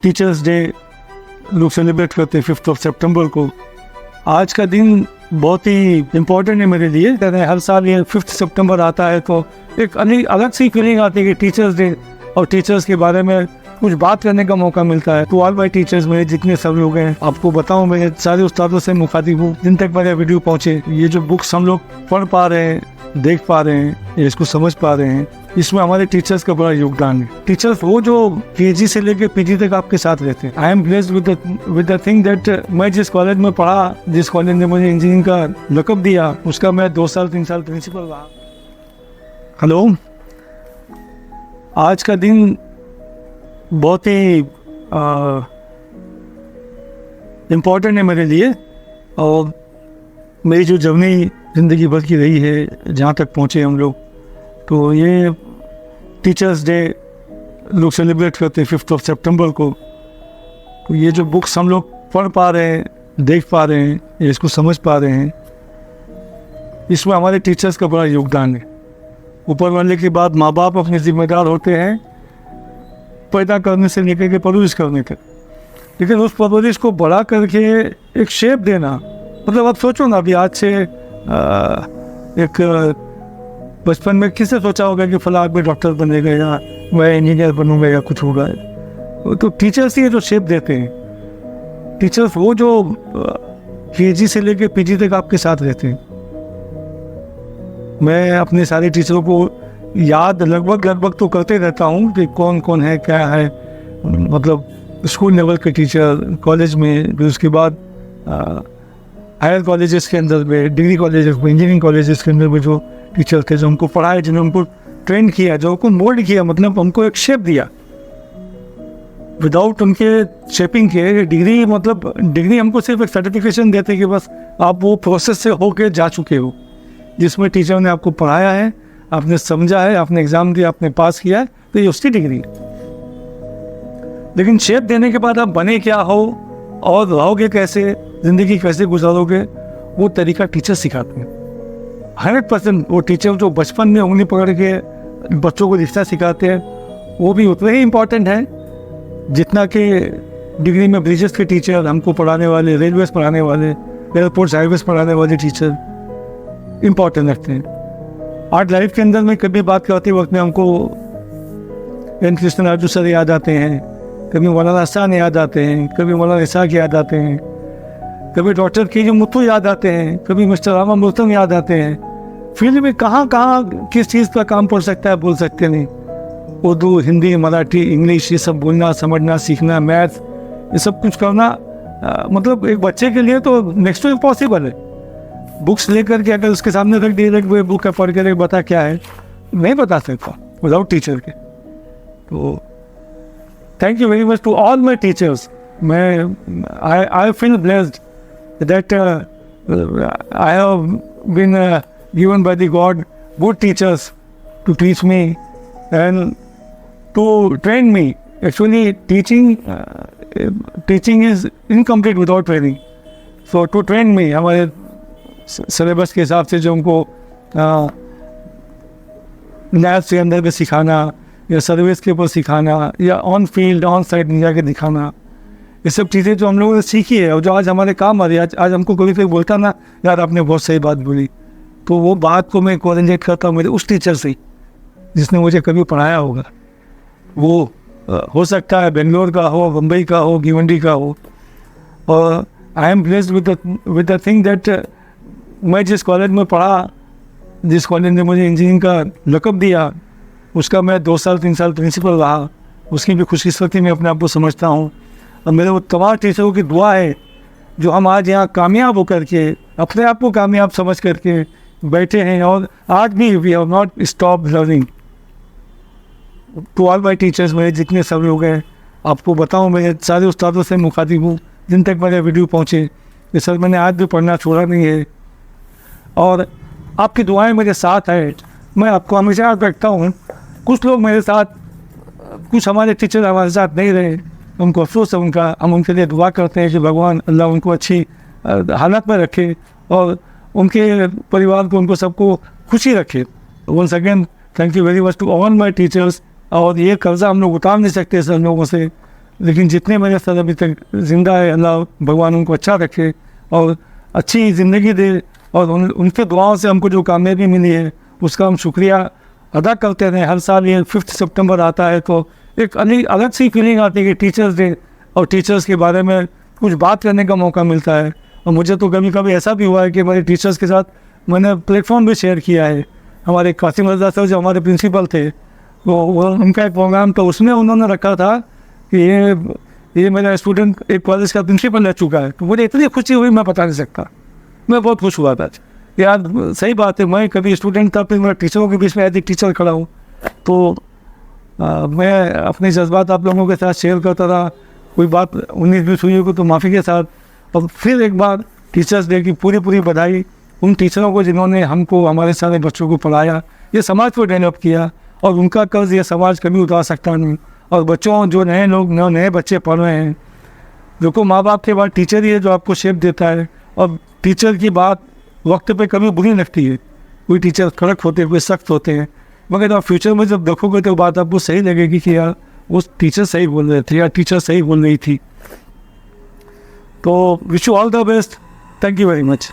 Teachers day लोग celebrate करते हैं 5 सितंबर को। आज का दिन बहुत ही इम्पोर्टेंट है मेरे लिए। हर साल ये 5 सितंबर आता है तो एक अलग सी फीलिंग आती है कि टीचर्स डे और टीचर्स के बारे में कुछ बात करने का मौका मिलता है। तो ऑल माय टीचर्स, मेरे जितने सब लोग हैं, आपको बताऊं, मैं सारे उस्तादों से मुखातिब हूँ जिन तक मेरे वीडियो पहुँचे। ये जो बुक्स हम लोग पढ़ पा रहे हैं, देख पा रहे हैं, इसको समझ पा रहे हैं, इसमें हमारे टीचर्स का बड़ा योगदान है। टीचर्स वो जो केजी से लेकर पीजी तक आपके साथ रहते हैं। I am blessed with the thing that मैं जिस कॉलेज में पढ़ा, जिस कॉलेज ने मुझे इंजीनियरिंग का लक़ब दिया, उसका मैं 2 साल 3 साल प्रिंसिपल रहा। हेलो, आज का दिन बहुत ही इम्पोर्टेंट है मेरे लिए और मेरी जो जर्नी ज़िंदगी भर की रही है, जहाँ तक पहुँचे हम लोग, तो ये टीचर्स डे लोग सेलिब्रेट करते हैं 5 सितंबर को। तो ये जो बुक्स हम लोग पढ़ पा रहे हैं, देख पा रहे हैं, इसको समझ पा रहे हैं, इसमें हमारे टीचर्स का बड़ा योगदान है। ऊपर वाले के बाद माँ बाप अपने जिम्मेदार होते हैं पैदा करने से लेकर के परवरिश करने तक, लेकिन उस परवरिश को बड़ा करके एक शेप देना, मतलब आप सोचो ना, अभी आज से एक बचपन में किसने सोचा होगा कि फला आदमी डॉक्टर बनेगा या मैं इंजीनियर बनूंगा या कुछ होगा। तो टीचर्स ही जो शेप देते हैं। टीचर्स वो जो केजी से लेकर पीजी तक आपके साथ रहते हैं। मैं अपने सारे टीचरों को याद लगभग तो करते रहता हूँ कि कौन कौन है, क्या है, मतलब स्कूल लेवल के टीचर, कॉलेज में, फिर उसके बाद हायर कॉलेजेस के अंदर में, डिग्री कॉलेजेस में, इंजीनियरिंग कॉलेजेस के अंदर में जो टीचर थे, जो हमको पढ़ाए, जिन्होंने हमको ट्रेन किया, जो हमको मोल्ड किया, मतलब हमको एक शेप दिया। विदाउट उनके शेपिंग के डिग्री, मतलब डिग्री हमको सिर्फ एक सर्टिफिकेशन देते कि बस आप वो प्रोसेस से होके जा चुके हो, जिसमें टीचर ने आपको पढ़ाया है, आपने समझा है, आपने एग्ज़ाम दिया, आपने पास किया है, तो ये उसकी डिग्री है। लेकिन शेप देने के बाद आप बने क्या हो और रहोगे कैसे, ज़िंदगी कैसे गुजारोगे, वो तरीका टीचर सिखाते हैं। 100% वो टीचर जो बचपन में उंगली पकड़ के बच्चों को रिश्ता सिखाते हैं, वो भी उतने ही इम्पोर्टेंट हैं जितना कि डिग्री में ब्रिजेस के टीचर, हमको पढ़ाने वाले, रेलवेज पढ़ाने वाले, एयरपोर्ट्स, हाईवेज पढ़ाने वाले टीचर इम्पोर्टेंट रखते हैं। आर्ट लाइफ के अंदर में कभी बात करते वक्त में हमको एन कृष्णराजू सर याद आते हैं, कभी मौलाना आसान याद आते हैं, कभी मौलाना इसाक याद आते हैं, कभी डॉक्टर के मुत्तू याद आते हैं, कभी मिस्टर रामा मुल्तम याद आते हैं। फील्ड में कहाँ किस चीज़ का काम पड़ सकता है, बोल सकते नहीं। उर्दू, हिंदी, मराठी, इंग्लिश, ये सब बोलना, समझना, सीखना, मैथ, ये सब कुछ करना, मतलब एक बच्चे के लिए तो नेक्स्ट टू इम्पॉसिबल है। बुक्स लेकर के अगर उसके सामने रख दिए, वो बुक का पढ़ कर बता क्या है, नहीं बता सकता विदाउट टीचर के। तो thank you very much to all my teachers. I feel blessed that I have been given by the God good teachers to teach me and to train me. Actually, teaching is incomplete without training. So to train me, हमारे syllabus के हिसाब से जो हमको labs के अंदर में सिखाना या सर्विस के ऊपर सिखाना या ऑन फील्ड, ऑन साइट नहीं जाके दिखाना, ये सब चीज़ें जो हम लोगों ने सीखी है और जो आज हमारे काम आ रही है। आज हमको कोई बोलता ना, यार आपने बहुत सही बात बोली, तो वो बात को मैं कोऑर्डिनेट करता हूँ मेरे उस टीचर से जिसने मुझे कभी पढ़ाया होगा। वो हो सकता है बेंगलोर का हो, बम्बई का हो, भिवंडी का हो। और I am blessed with the thing that मैं जिस कॉलेज में पढ़ा, जिस कॉलेज ने मुझे इंजीनियरिंग का लक़ब दिया, उसका मैं 2 साल 3 साल प्रिंसिपल रहा। उसकी भी खुशकिस्मती मैं अपने आप को समझता हूँ। और मेरे वो तमाम टीचरों की दुआ है जो हम आज यहाँ कामयाब होकर के, अपने आप को कामयाब समझ करके बैठे हैं, और आज भी we have not stop learning. To all my teachers, मेरे जितने सब लोग हैं, आपको बताऊँ, मैं सारे उस्तादों से मुखातिब हूँ जिन तक मेरे वीडियो पहुँचे कि सर मैंने आज भी पढ़ना छोड़ा नहीं है और आपकी दुआएं मेरे साथ है। मैं आपको हमेशा याद रखता हूँ। कुछ लोग मेरे साथ, कुछ हमारे टीचर हमारे साथ नहीं रहे, उनको अफसोस है उनका। हम उनके लिए दुआ करते हैं कि भगवान अल्लाह उनको अच्छी हालत में रखे और उनके परिवार को, उनको सबको खुशी रखे। Once again thank you very much to all my teachers. और ये कर्जा हम लोग उतार नहीं सकते सब लोगों से, लेकिन जितने मेरे सर अभी तक ज़िंदा है, अल्लाह भगवान उनको अच्छा रखे और अच्छी ज़िंदगी दे, और उनके दुआओं से हमको जो कामयाबी मिली है उसका हम शुक्रिया अदा करते रहे। हर साल ये 5 सितंबर आता है तो एक अलग सी फीलिंग आती है कि टीचर्स डे और टीचर्स के बारे में कुछ बात करने का मौका मिलता है। और मुझे तो कभी कभी ऐसा भी हुआ है कि मेरे टीचर्स के साथ मैंने प्लेटफॉर्म भी शेयर किया है। हमारे कासिम रज़ा सर जो हमारे प्रिंसिपल थे, वो उनका एक प्रोग्राम तो उसमें उन्होंने रखा था कि ये मेरा स्टूडेंट एक कॉलेज का प्रिंसिपल रह चुका है। तो मुझे इतनी खुशी हुई मैं बता नहीं सकता, मैं बहुत खुश हुआ था यार। सही बात है, मैं कभी स्टूडेंट था, फिर मैं टीचरों के बीच में एज ए टीचर खड़ा हूँ। तो मैं अपने जज्बात आप लोगों के साथ शेयर करता रहा। कोई बात 19-20 हुई हो तो माफ़ी के साथ। और फिर एक बार टीचर्स डे की पूरी बधाई उन टीचरों को जिन्होंने हमको, हमारे सारे बच्चों को पढ़ाया, ये समाज को डेवलप किया, और उनका कर्ज ये समाज कभी उतार सकता नहीं। और बच्चों, जो नए लोग, नए बच्चे पढ़ रहे हैं, देखो माँ बाप के बाद टीचर ही है जो आपको शेप देता है। और टीचर की बात वक्त पे कभी बुरी लगती है। कोई टीचर कड़क होते हैं, कोई सख्त होते हैं, मगर आप फ्यूचर में जब देखोगे तो बात आपको सही लगेगी कि यार वो टीचर सही बोल रहे थे या टीचर सही बोल रही थी। तो wish you all the best. Thank you very much.